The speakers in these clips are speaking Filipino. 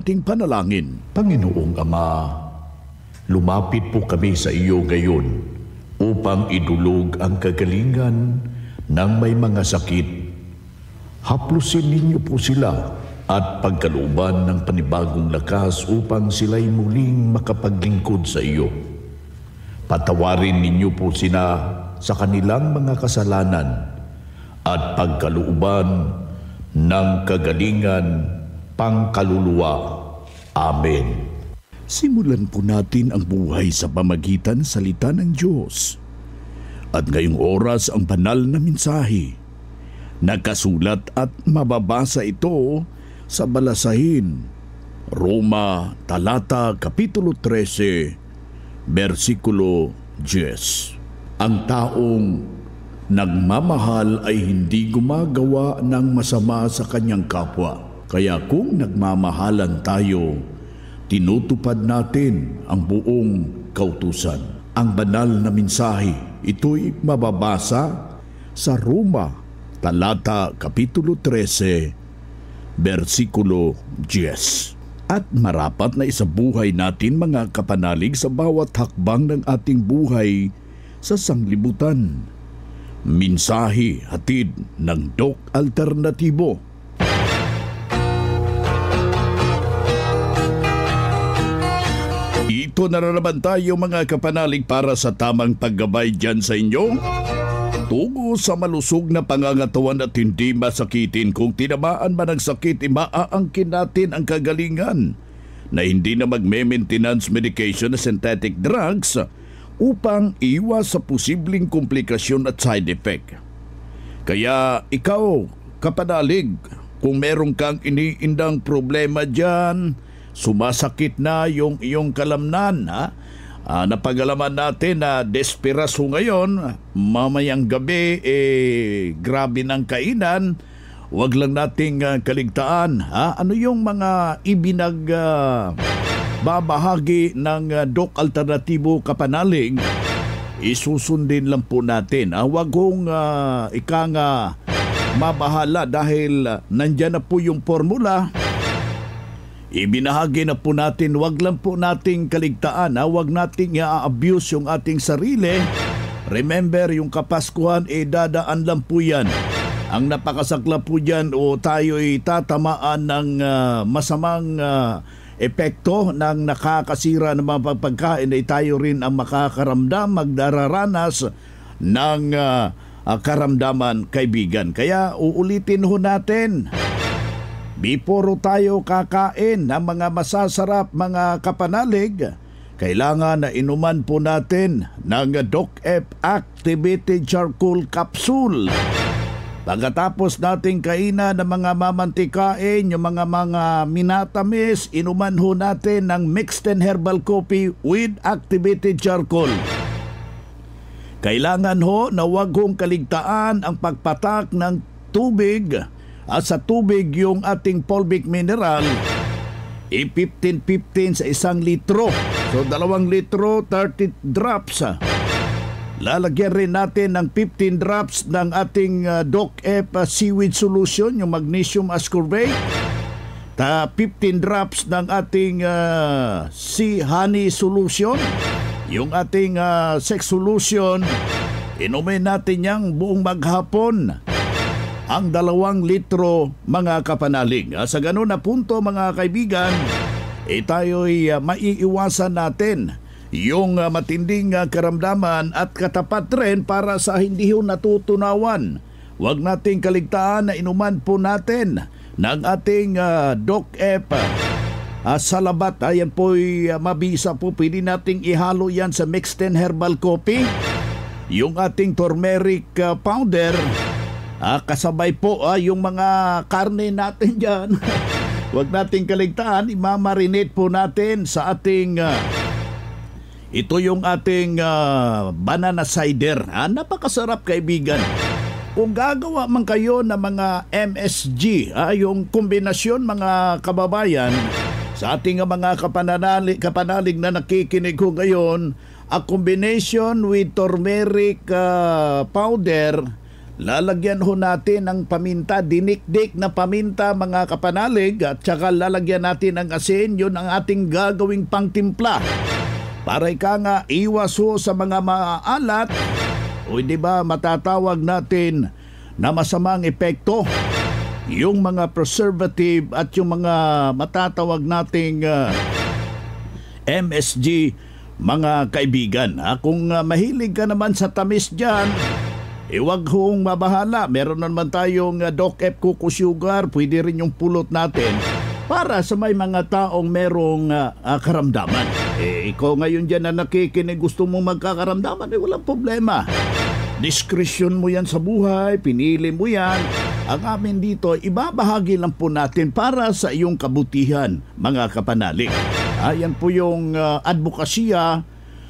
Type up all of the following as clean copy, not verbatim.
ating panalangin. Panginoong Ama, lumapit po kami sa iyo ngayon upang idulog ang kagalingan ng may mga sakit. Haplusin ninyo po sila at pagkalooban ng panibagong lakas upang sila'y muling makapaglingkod sa iyo. Patawarin ninyo po sila sa kanilang mga kasalanan at pagkalooban ng kagalingan pangkaluluwa. Amen. Simulan po natin ang buhay sa pamagitan salita ng Diyos. At ngayong oras ang banal na mensahe. Nakasulat at mababasa ito sa Balasahin, Roma, talata, kapitulo 13, versikulo 10. Ang taong nagmamahal ay hindi gumagawa ng masama sa kanyang kapwa. Kaya kung nagmamahalan tayo, tinutupad natin ang buong kautusan. Ang banal na mensahe, ito'y mababasa sa Roma, talata, kapitulo 13, versikulo 10. At marapat na isabuhay natin mga kapanalig sa bawat hakbang ng ating buhay sa sanglibutan. Mensahe hatid ng Doc Alternatibo. Ito na naman tayo mga kapanalig para sa tamang paggabay dyan sa inyo. Tungo sa malusog na pangangatawan at hindi masakitin. Kung tinamaan man ang sakit, maaangkin natin ang kagalingan na hindi na magme-maintenance medication na synthetic drugs upang iwas sa posibleng komplikasyon at side effect. Kaya ikaw, kapanalig, kung meron kang iniindang problema dyan, sumasakit na yung iyong kalamnan, napagalaman natin na desperaso ngayon, mamayang gabi, grabe ng kainan, wag lang nating kaligtaan. Ano yung mga babahagi ng Doc Alternatibo kapanalig, isusundin lang po natin. Wag kong mabahala dahil nandyan na po yung formula. Ibinahagi na po natin, wag lang po nating kaligtaan, wag nating i-abuse yung ating sarili. Remember, yung Kapaskuhan, dadaan lang po yan. Ang napakasakla po dyan o tayo'y tatamaan ng masamang epekto ng nakakasira ng mga pagkain, ay tayo rin ang makakaramdam, magdararanas ng karamdaman, kaibigan. Kaya uulitin ho natin, before tayo kakain ng mga masasarap mga kapanalig, kailangan na inuman po natin ng Doc F Activated Charcoal Capsule. Pagkatapos nating kainan ng mga mamantikain, yung mga minatamis, inuman ho natin ng mixed and herbal coffee with activated charcoal. Kailangan ho na huwag hong kaligtaan ang pagpatak ng tubig. At sa tubig yung ating fulvic mineral, 15-15 sa 1 litro. So 2 litro, 30 drops. Lalagyan rin natin ng 15 drops ng ating Doc F seaweed solution, yung magnesium ascorbate. 15 drops ng ating sea honey solution, yung ating sex solution. Inumin natin yang buong maghapon ang 2 litro mga kapanalig. Sa ganun na punto mga kaibigan, tayo'y maiiwasan natin yung matinding karamdaman at katapat rin para sa hindi ho natutunawan. Huwag nating kaligtaan na inuman po natin ng ating Doc F salabat. Ayan po'y mabisa po. Pwede nating ihalo yan sa mixed and herbal coffee. Yung ating turmeric powder, kasabay po yung mga karne natin dyan. Huwag nating kaligtaan, imamarinate po natin sa ating ito yung ating banana cider. Napakasarap kaibigan. Kung gagawa man kayo ng mga MSG, yung kombinasyon mga kababayan, sa ating mga kapanalig na nakikinig ko ngayon, a combination with turmeric powder lalagyan ho natin ng paminta, dinikdik na paminta mga kapanalig, at saka lalagyan natin ng asin. Yun ang ating gagawing pangtimpla. Para ika nga iwas ho sa mga maalat o di ba matatawag natin na masamang epekto yung mga preservative at yung mga matatawag nating MSG, mga kaibigan. Kung mahilig ka naman sa tamis dyan, huwag hong mabahala. Meron naman tayong Doc F Coco Sugar, pwede rin yung pulot natin para sa may mga taong merong karamdaman. Ikaw ngayon dyan na nakikinig, gusto mong magkakaramdaman, walang problema. Diskresyon mo yan sa buhay, pinili mo yan. Ang amin dito, ibabahagi lang po natin para sa iyong kabutihan, mga kapanalig. Yan po yung advokasya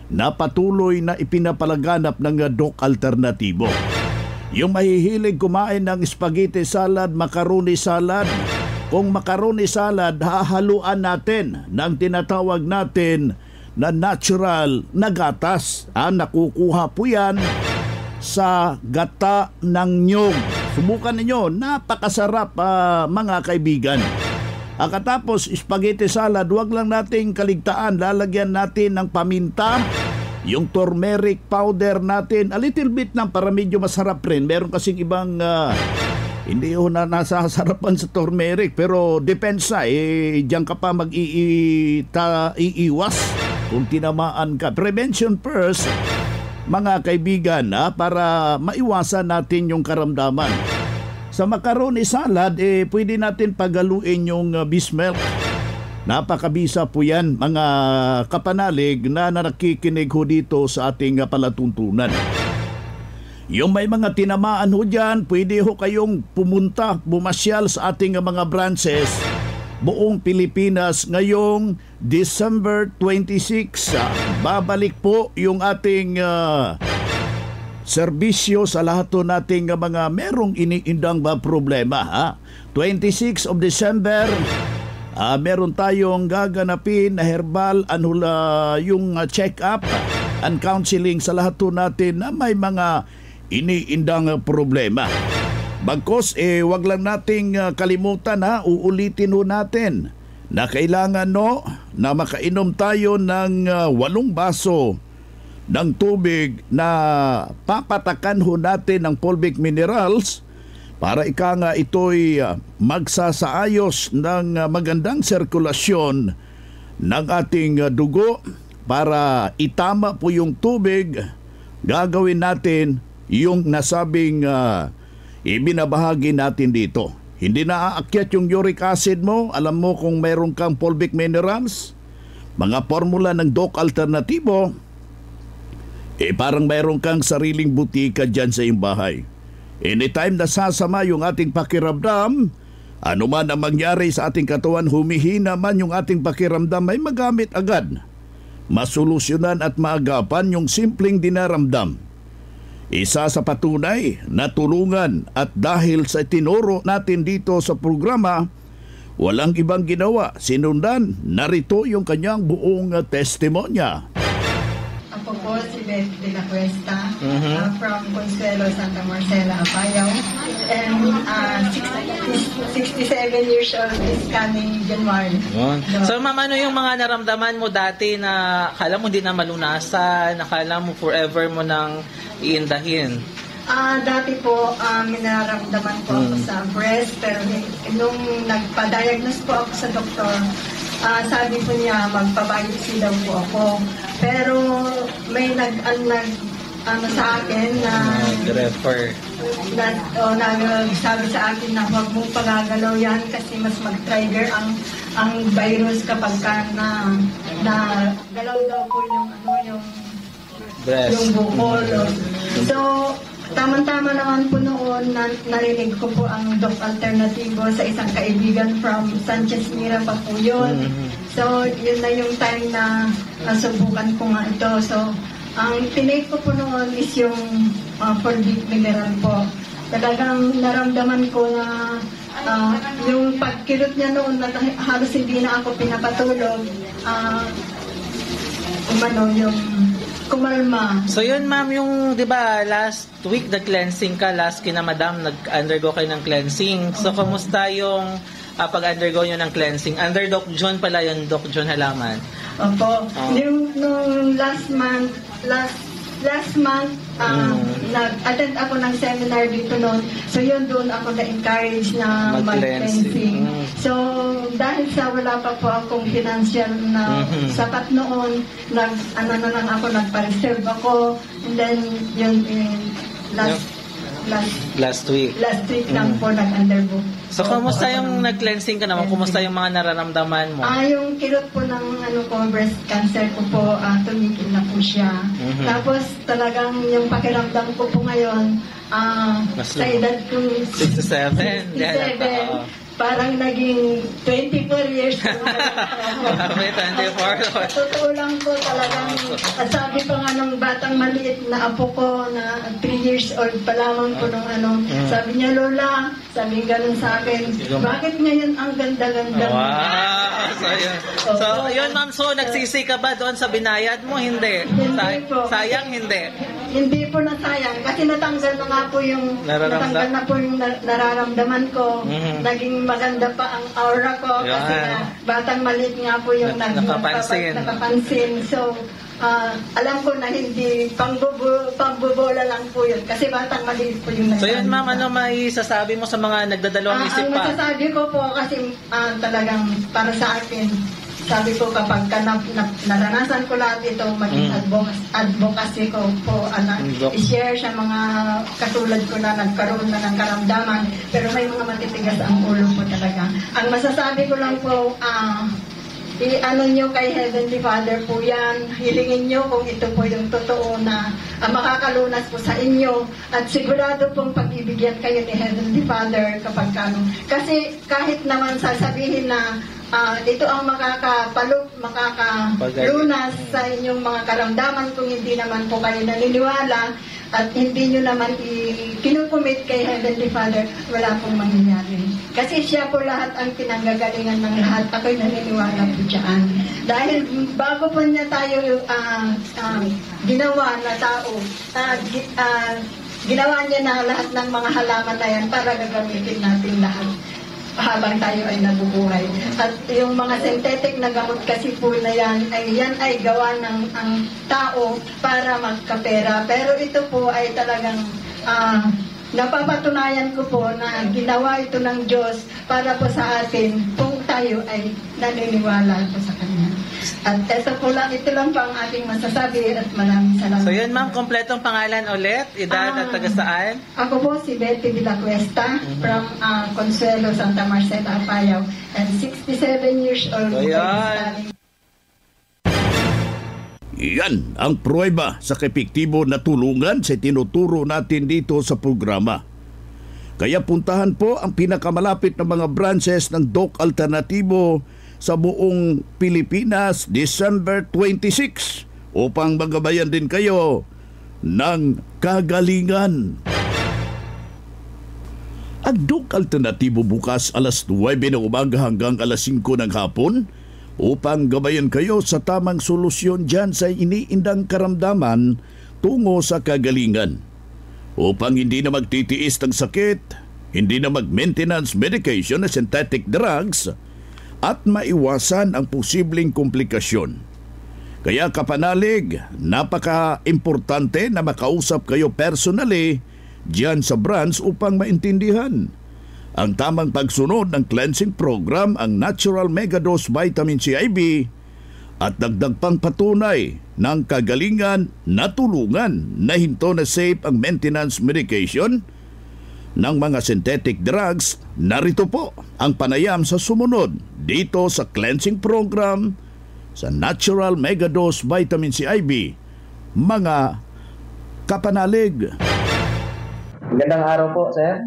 na patuloy na ipinapalaganap ng Doc Alternatibo. Yung mahihilig kumain ng spaghetti salad, macaroni salad, kung macaroni salad, hahaluan natin ng tinatawag natin na natural na gatas. Nakukuha po yan sa gata ng nyog. Subukan ninyo, napakasarap mga kaibigan. Katapos spaghetti salad, wag lang nating kaligtaan, lalagyan natin ng paminta, yung turmeric powder natin, a little bit lang para medyo masarap rin. Meron kasing ibang hindi ho na nasasarapan sa turmeric, pero depensa, diyan ka pa iiwas kung tinamaan ka. Prevention first, mga kaibigan, para maiwasan natin yung karamdaman. Sa macaroni salad, pwede natin pagaluin yung beef milk. Napakabisa po yan, mga kapanalig na nakikinig ho dito sa ating palatuntunan. Yung may mga tinamaan ho dyan, pwede ho kayong bumasyal sa ating mga branches buong Pilipinas ngayong December 26. Babalik po yung ating serbisyo sa lahat nating mga merong iniindang problema. 26 of December, meron tayong gaganapin na herbal yung check-up and counseling sa lahat natin na may mga iniindang problema. Bagkos, wag lang nating kalimutan, uulitin natin na kailangan na makainom tayo ng 8 baso ng tubig na papatakan natin ng fulvic minerals para ika nga ito'y magsasaayos ng magandang sirkulasyon ng ating dugo. Para itama po yung tubig, gagawin natin yung nasabing ibinabahagi natin dito. Hindi na aakyat yung uric acid mo. Alam mo kung mayroon kang fulvic minerals, mga formula ng Doc Alternatibo, parang mayroon kang sariling butika dyan sa iyong bahay. Anytime na sasama yung ating pakiramdam, ano man ang mangyari sa ating katawan, humihina man yung ating pakiramdam, may magamit agad. Masolusyonan at maagapan yung simpleng dinaramdam. Isa sa patunay na tulungan, at dahil sa tinuro natin dito sa programa, walang ibang ginawa, sinundan, narito yung kanyang buong testimonya. Ako po si Beth de la Cuesta, from Consuelo, Santa Marcela, Apayao. And 67 years old is coming January. So ma'am, ano yung mga naramdaman mo dati na akala mo hindi na malunasan, akala mo forever mo nang iindahin? Dati po, minaramdaman ko ako sa breast, pero nung nagpa-diagnose po ako sa doktor, sabi po niya magpa-biopsy daw po ako. Pero may sa akin na refer sabi sa akin na huwag mong pagagalaw yan kasi mas mag-trigger ang virus kapag na galaw daw po yung breast. Yung bukol. So, tama-tama naman po noon, narinig ko po ang Doc Alternatibo sa isang kaibigan from Sanchez Mira pa po yun. So, yun na yung time na nasubukan ko nga ito. So, ang tinake ko po noon is yung fulvic mineral po. Talagang naramdaman ko na yung pagkilot niya noon, halos hindi na ako pinapatulog. Yung kumalma. So yun ma'am, yung 'di ba last week nag-cleansing ka, last kina madam nag-undergo kayo ng cleansing. So kamusta yung pag-undergo nyo ng cleansing? Under Doc John pala yun, Doc John Halaman. Opo. Nung last month, nag-attend ako ng seminar dito noon. So yun, doon ako na-encourage na mag-cleansing. So dahil sa wala pa po akong financial na sapat noon, nagpa-reserve ako. And then yun, last week lang po nag-undergo. So, kumusta yung nag-cleansing ka naman? Kumusta yung mga nararamdaman mo? Yung kirot po ng breast cancer ko po, tumigil na po siya. Tapos talagang yung pakiramdam ko po ngayon, sa edad ko 67. parang naging 24 years ko. Marami, 24. Totoo lang po talagang, at sabi pa nga nung batang maliit na apo ko na 3 years old pa lamang po nung sabi niya, Lola, sabi ganun sa akin, bakit ngayon ang ganda-ganda? Wow! So, yun ma'am, so nagsisi ka ba doon sa binayad mo? Hindi. Hindi po. Sayang, hindi. Hindi po nasayang kasi natanggal na nga po yung nararamdaman ko. Naging maganda pa ang aura ko kasi na batang maliit nga po yung nakapansin. So, alam ko na hindi pangbubola lang po yun kasi batang maliit po yung So yun ma'am, ano may sasabi mo sa mga nagdadalawang isip pa? Ang masasabi ko po kasi talagang para sa akin, sabi ko kapag naranasan ko lahat ito, maging advocacy ko po, i-share sa mga katulad ko na nagkaroon na ng karamdaman, pero may mga matitigas ang ulo po talaga. Ang masasabi ko lang po, i-ano nyo kay Heavenly Father po yan, hilingin nyo kung ito po yung totoo na makakalunas po sa inyo, at sigurado pong pagbibigyan kayo ni Heavenly Father kapag kasi kahit naman sasabihin na ito ang makakalunas sa inyong mga karamdaman kung hindi naman po kayo naniniwala at hindi nyo naman kinukumit kay Heavenly Father, wala pong mangyayari. Kasi siya po lahat ang pinanggagalingan ng lahat. Ako'y naniniwala po dyan. Dahil bago po niya tayo ginawa na tao, ginawa niya na lahat ng mga halaman na yan para gagamitin natin lahat habang tayo ay nabubuhay. At yung mga synthetic na gamot kasi po na yan ay gawa ng ang tao para magkapera. Pero ito po ay talagang napapatunayan ko po na ginawa ito ng Diyos para po sa atin kung tayo ay naniniwala po sa Kanya. At ito lang po ang ating masasabi at maraming salamat. So yun ma'am, kompletong pangalan ulit, edad at taga saan? Ako po si Betty de la Cuesta from Consuelo, Santa Marcela, Apayao, and 67 years old. So yan. Yan ang pruweba sa epektibo na tulungan sa tinuturo natin dito sa programa. Kaya puntahan po ang pinakamalapit na mga branches ng Doc Alternatibo sa buong Pilipinas December 26 upang magabayan din kayo ng kagalingan. Ang Doc Alternatibo bukas alas 9 ng umaga hanggang alas 5 ng hapon upang gabayan kayo sa tamang solusyon dyan sa iniindang karamdaman tungo sa kagalingan. Upang hindi na magtitiis ng sakit, hindi na mag-maintenance medication na synthetic drugs, at maiwasan ang posibleng komplikasyon. Kaya kapanalig, napaka-importante na makausap kayo personally dyan sa branch upang maintindihan ang tamang pagsunod ng cleansing program, ang Natural Megadose Vitamin C IV, at dagdag pang patunay ng kagalingan na tulungan na hinto na safe ang maintenance medication ng mga synthetic drugs. Narito po ang panayam sa sumunod dito sa cleansing program sa Natural Megadose Vitamin C IV. Mga kapanalig. Magandang araw po, sir.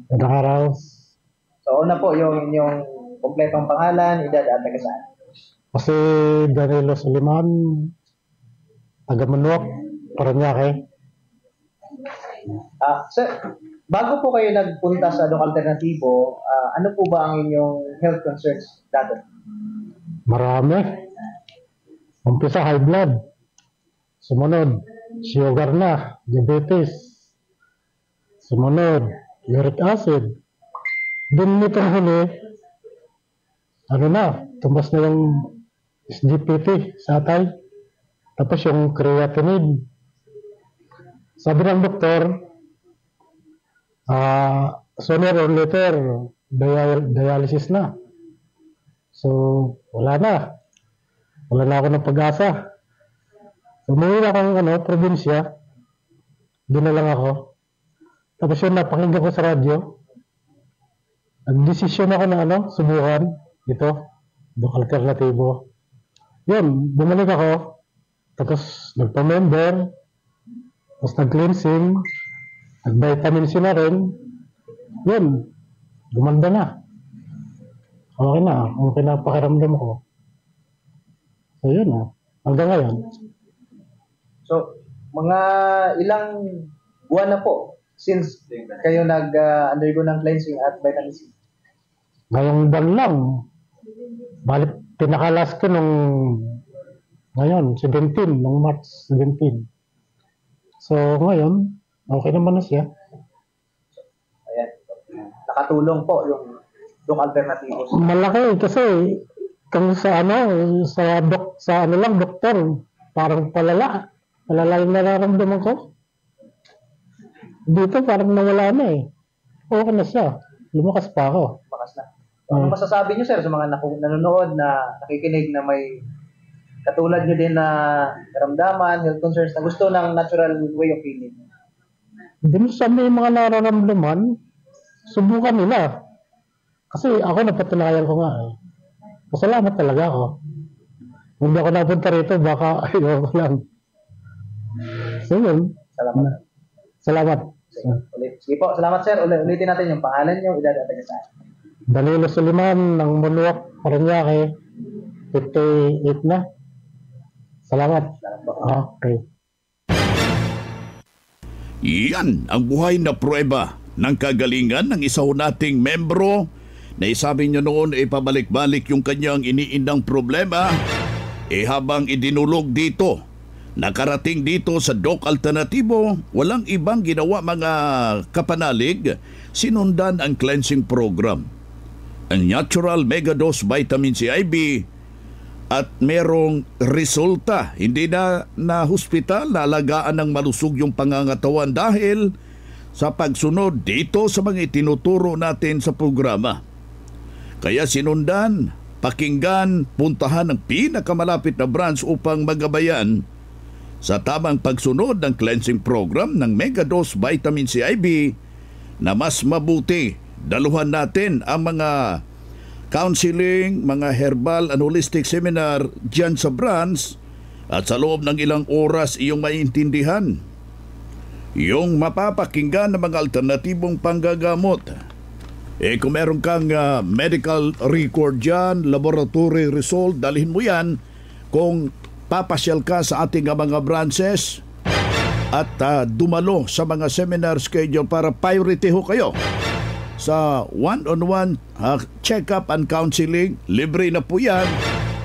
Magandang araw. So, una po yung inyong kompletong pangalan, edad at taga saan. Kasi Danilo Suliman, taga Manuak, Paranaque. Sir, bago po kayo nagpunta sa Doc Alternatibo, ano po ba ang inyong health concerns dati? Marami. Umpisa high blood. Sumunod, sugar na, diabetes. Sumunod, uric acid. Din nitong huli, ano na, tumbas na yung SGPT sa atay. Tapos yung creatinine. Sabi ng doktor, sooner or later, dialysis na. So, wala na. Wala na ako ng pag-asa. Umuwi na akong probinsya. Doon na lang ako. Tapos yun, napakinggan ko sa radyo. Nag-desisyon ako na subukan. Ito, Doc Alternativo. Yun, bumalik ako. Tapos nagpa-member. Tapos nag-cleansing. Nag-vitamin C na rin. Yun, gumanda na. Okay na, ang pinapakiramdam ko. So yun hanggang ngayon. So, mga ilang buwan na po since kayo nag-undergo ng cleansing at vitamin C? Ngayong buwan lang. Balik, pinakalas ko nung ngayon, 17, nung March 17. So ngayon, okay naman na siya. Ayan. Nakatulong po yung Doc Alternativo. Malaki kasi kung sa doktor, parang palala yung nararamdaman ko. Dito parang nawala na okay na siya, lumakas pa ako. Bakas na. Ano masasabi niyo, sir, sa mga nanonood na nakikinig na may katulad niyo din na karamdaman, health concerns na gusto ng natural way of healing? Dun sa may mga nararamdaman, subukan nila. Kasi ako napatunayan ko nga Pasalamat talaga ako. Hindi ako napunta rito, baka ayoko lang. So yun. Salamat. Sige po, salamat sir. Ulitin natin yung pangalan nyo, edad at taga-saan. Danilo Suliman ng Munuak, Paranaque, 58 na. Salamat. Okay. Yan ang buhay na prueba ng kagalingan ng isa nating membro na isabi niya noon pabalik-balik yung kanyang iniindang problema habang idinulog dito. Nakarating dito sa Doc Alternativo, walang ibang ginawa mga kapanalig, sinundan ang cleansing program. Ang Natural Megadose Vitamin C IV at merong resulta. Hindi na hospital, nalagaan ng malusog yung pangangatawan dahil sa pagsunod dito sa mga itinuturo natin sa programa. Kaya sinundan, pakinggan, puntahan ang pinakamalapit na branch upang magabayan sa tamang pagsunod ng cleansing program ng Megadose Vitamin C IV na mas mabuti. Daluhan natin ang mga counseling, mga herbal and holistic seminar dyan sa branch at sa loob ng ilang oras iyong maintindihan yung mapapakinggan ng mga alternatibong panggagamot. Kung meron kang medical record dyan, laboratory result, dalhin mo yan kung papasyal ka sa ating mga branches at dumalo sa mga seminar schedule para priority ho kayo sa one-on-one check-up and counseling. Libre na po yan.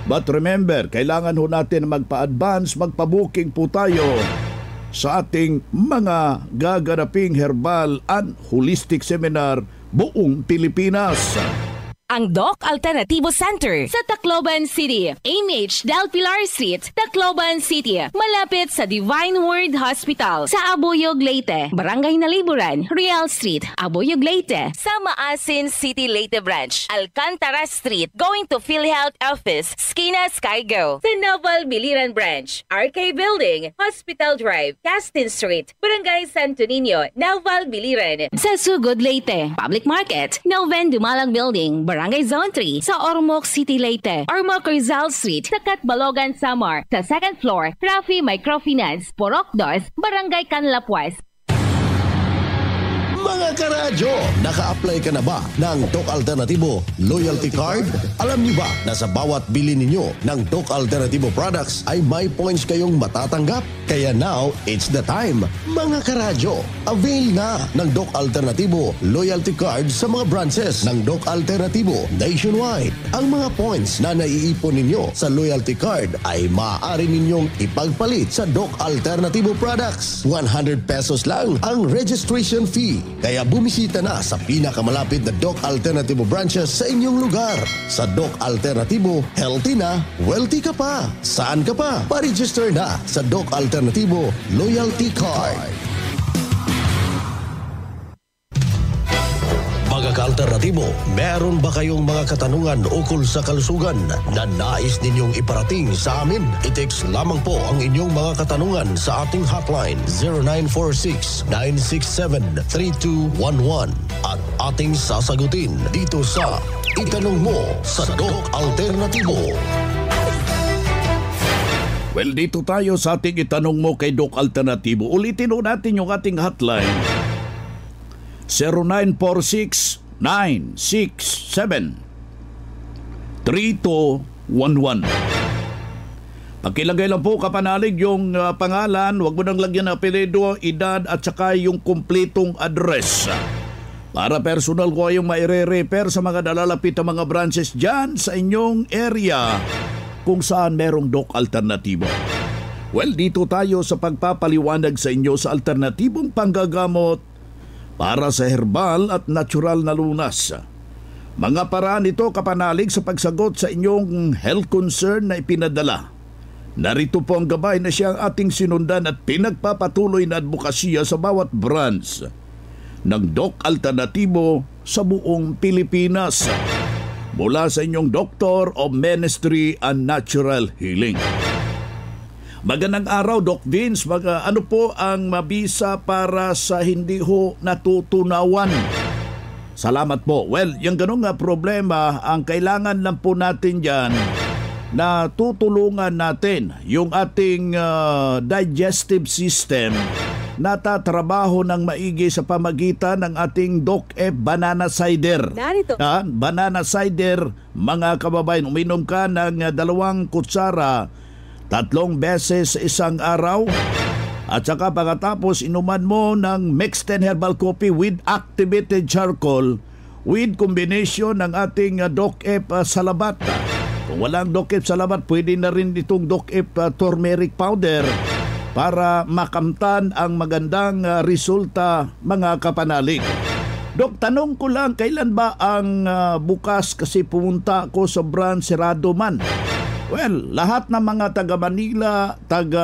But remember, kailangan ho natin magpa-advance, magpa-booking po tayo sa ating mga gaganaping herbal and holistic seminar buong Pilipinas. Ang Doc Alternativo Center sa Tacloban City, AMH Del Pilar Street, Tacloban City, malapit sa Divine Word Hospital sa Abuyog, Leyte, Barangay Naliburan, Real Street, Abuyog, Leyte, sa Maasin City, Leyte Branch, Alcantara Street, going to PhilHealth Office, Skina Skygo, sa Naval Biliran Branch, RK Building, Hospital Drive, Castin Street, Barangay Santo Niño, Naval Biliran, sa Sugod, Leyte, Public Market, Noven Dumalang Building, Barangay Zone 3 sa Ormoc City, Leyte. Ormoc Rizal Street sa Catbalogan, Samar. Sa second floor, Rafi Microfinance, Porok 2, Barangay Canlapuas. Mga karadyo, naka-apply ka na ba ng Doc Alternativo Loyalty Card? Alam niyo ba na sa bawat bili ninyo ng Doc Alternativo products ay may points kayong matatanggap? Kaya now, it's the time. Mga karadyo, avail na ng Doc Alternativo Loyalty Card sa mga branches ng Doc Alternativo nationwide. Ang mga points na naiipon ninyo sa Loyalty Card ay maaari ninyong ipagpalit sa Doc Alternativo products. 100 pesos lang ang registration fee. Kaya bumisita na sa pinakamalapit na Doc Alternativo branches sa inyong lugar. Sa Doc Alternativo, healthy na, wealthy ka pa. Saan ka pa? Pa-register na sa Doc Alternativo Loyalty Card. Mga ka-alternatibo, meron ba kayong mga katanungan ukol sa kalusugan na nais ninyong iparating sa amin? I-text lamang po ang inyong mga katanungan sa ating hotline 0946-967-3211 at ating sasagutin dito sa Itanong Mo sa Doc Alternativo. Well, dito tayo sa ating Itanong Mo kay Doc Alternativo. Ulitin po natin yung ating hotline. 0946-967-3211. Pagkilagay lang po kapanalig yung pangalan, huwag mo nang lagyan ng apelyido, edad at saka yung kumpletong address. Para personal ko yung maire-refer sa mga nalalapit na mga branches dyan sa inyong area kung saan merong Doc Alternativo. Well, dito tayo sa pagpapaliwanag sa inyo sa alternatibong panggagamot para sa herbal at natural na lunas. Mga paraan ito kapanalig sa pagsagot sa inyong health concern na ipinadala. Narito po ang gabay na siyang ating sinundan at pinagpapatuloy na advokasya sa bawat branch ng Doc Alternativo sa buong Pilipinas. Mula sa inyong Doctor of Ministry and Natural Healing. Magandang araw, Doc Vince. Ano po ang mabisa para sa hindi ho natutunawan? Salamat po. Well, yung ganun nga problema, ang kailangan lang po natin dyan na tutulungan natin yung ating digestive system na tatrabaho ng maigi sa pamagitan ng ating Doc F Banana Cider. Narito. Banana Cider, mga kababayan, uminom ka ng 2 kutsara 3 beses sa isang araw. At saka pagkatapos inuman mo ng mixed 10 herbal coffee with activated charcoal with combination ng ating Doc F Salabat. Kung walang Doc F Salabat, pwede na rin itong Doc F turmeric powder para makamtan ang magandang resulta, mga kapanalig. Dok, tanong ko lang, kailan ba ang bukas? Kasi pumunta ako sa branch Serrado man. Well, lahat ng mga taga Manila, taga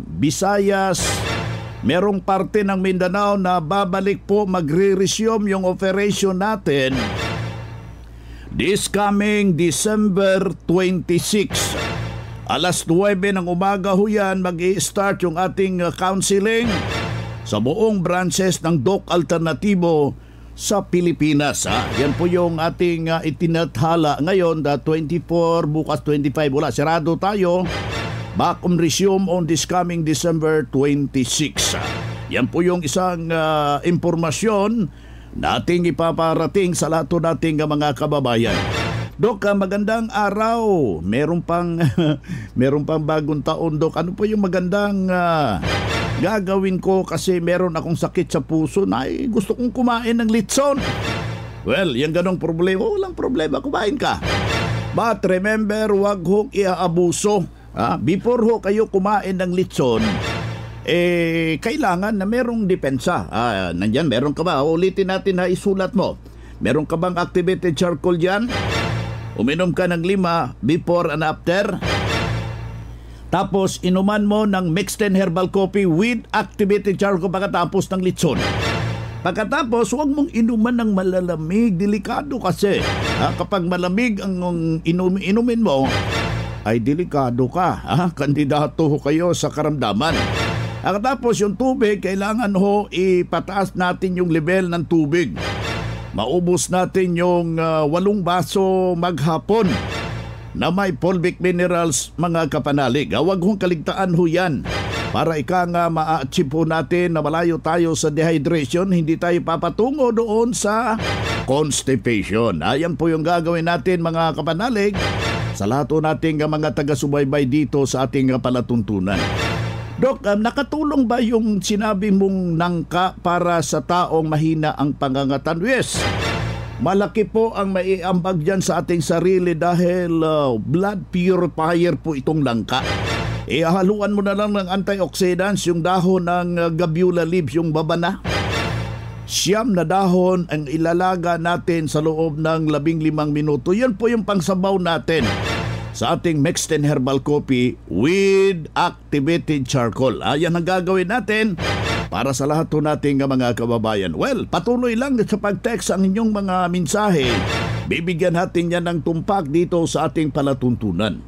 Visayas, merong parte ng Mindanao na babalik po, magre-resume yung operation natin this coming December 26. Alas 9 ng umaga ho yan, mag-i-start yung ating counseling sa buong branches ng Doc Alternativo sa Pilipinas. Yan po yung ating itinathala ngayon, 24, bukas 25. Wala, sarado tayo. Back on resume on this coming December 26. Yan po yung isang impormasyon nating ipaparating sa lahat nating mga kababayan. Dok, magandang araw. Meron pang bagong taon, Dok. Ano po yung magandang gagawin ko kasi meron akong sakit sa puso na gusto kong kumain ng litson? Well, yung ganong problema, walang problema, kumain ka. But remember, wag hong iaabuso. Before ho kayo kumain ng litson, kailangan na merong depensa. Nandyan, meron ka ba? Ulitin natin na isulat mo. Meron ka bang activated charcoal dyan? Uminom ka ng 5 before and after. Tapos inuman mo ng mixed 10 herbal coffee with activated charcoal pagkatapos ng litson. Pagkatapos, huwag mong inuman ng malalamig. Delikado kasi. Kapag malamig ang inumin mo, ay delikado ka. Kandidato ho kayo sa karamdaman. Pagkatapos yung tubig, kailangan ho ipataas natin yung level ng tubig. Maubos natin yung 8 baso maghapon na may fulvic minerals, mga kapanalig. Huwag hong kaligtaan ho yan. para nga ma-achieve po natin na malayo tayo sa dehydration, hindi tayo papatungo doon sa constipation. Ayan po yung gagawin natin mga kapanalig sa lahat po nating mga taga-subaybay dito sa ating palatuntunan. Dok, nakatulong ba yung sinabi mong nangka para sa taong mahina ang pangangatan? Yes, malaki po ang maiambag dyan sa ating sarili dahil blood purifier po itong langka. Haluan mo na lang ng antioxidants, yung dahon ng gabiola leaves, yung babana. 9 na dahon ang ilalaga natin sa loob ng 15 minuto. Yan po yung pangsabaw natin sa ating mixed and herbal coffee with activated charcoal. Yan ang gagawin natin para sa lahat po nating mga kababayan. Well, patuloy lang sa pag-text ang inyong mga mensahe. Bibigyan natin yan ng tumpak dito sa ating palatuntunan.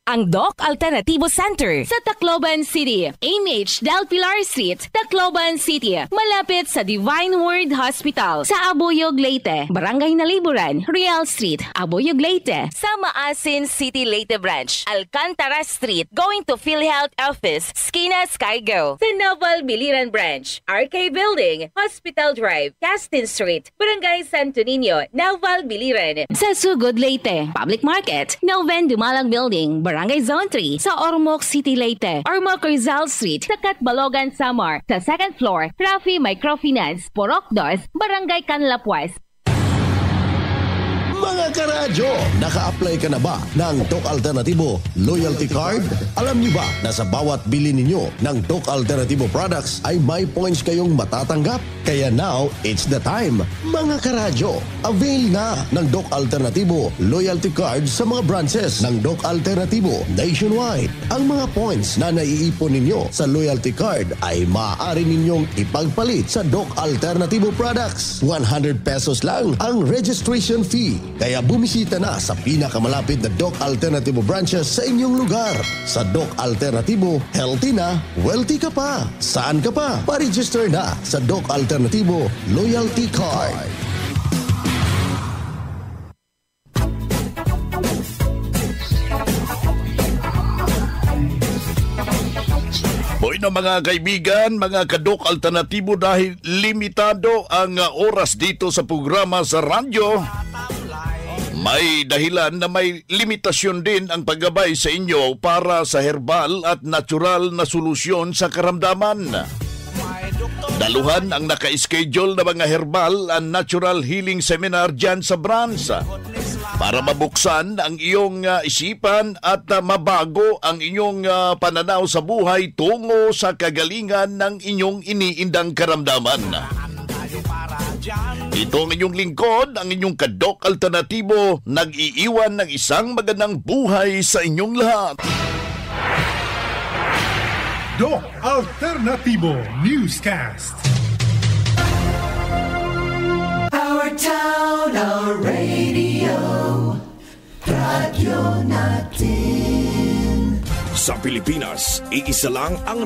Ang Doc Alternativo Center sa Tacloban City, AMH Del Pilar Street, Tacloban City, malapit sa Divine Word Hospital sa Abuyog, Leyte, Barangay Naliburan, Real Street, Abuyog, Leyte, sa Maasin City, Leyte Branch, Alcantara Street, going to PhilHealth Office, Skina Skygo, sa Naval Biliran Branch, RK Building, Hospital Drive, Castin Street, Barangay Santo Niño, Naval Biliran, sa Sugod, Leyte, Public Market, Noven Dumalang Building, Barangay Zone 3 sa Ormoc City, Leyte. Ormoc Rizal Street sa Catbalogan, Samar. Sa 2nd floor, Rafi Microfinance, Porok 2, Barangay Canlapuas. Mga karadyo, naka-apply ka na ba ng Doc Alternativo Loyalty Card? Alam niyo ba na sa bawat bili ninyo ng Doc Alternativo products ay may points kayong matatanggap? Kaya now, it's the time. Mga karadyo, avail na ng Doc Alternativo Loyalty Card sa mga branches ng Doc Alternativo nationwide. Ang mga points na naiipon ninyo sa Loyalty Card ay maaari ninyong ipagpalit sa Doc Alternativo products. 100 pesos lang ang registration fee. Kaya bumisita na sa pinakamalapit na Doc Alternativo branches sa inyong lugar. Sa Doc Alternativo, healthy na, wealthy ka pa. Saan ka pa? Pa-register na sa Doc Alternativo Loyalty Card. Boy na mga kaibigan, mga ka-Doc Alternativo, dahil limitado ang oras dito sa programa sa radyo, may dahilan na may limitasyon din ang paggabay sa inyo para sa herbal at natural na solusyon sa karamdaman. Daluhan ang naka-schedule na mga herbal and natural healing seminar dyan sa branch para mabuksan ang iyong isipan at mabago ang inyong pananaw sa buhay tungo sa kagalingan ng inyong iniindang karamdaman. Ito ang inyong lingkod, ang inyong ka-Doc Alternativo, nag-iiwan ng isang magandang buhay sa inyong lahat. Doc Alternativo Newscast. Our town, our radio, radyo natin. Sa Pilipinas, iisa lang ang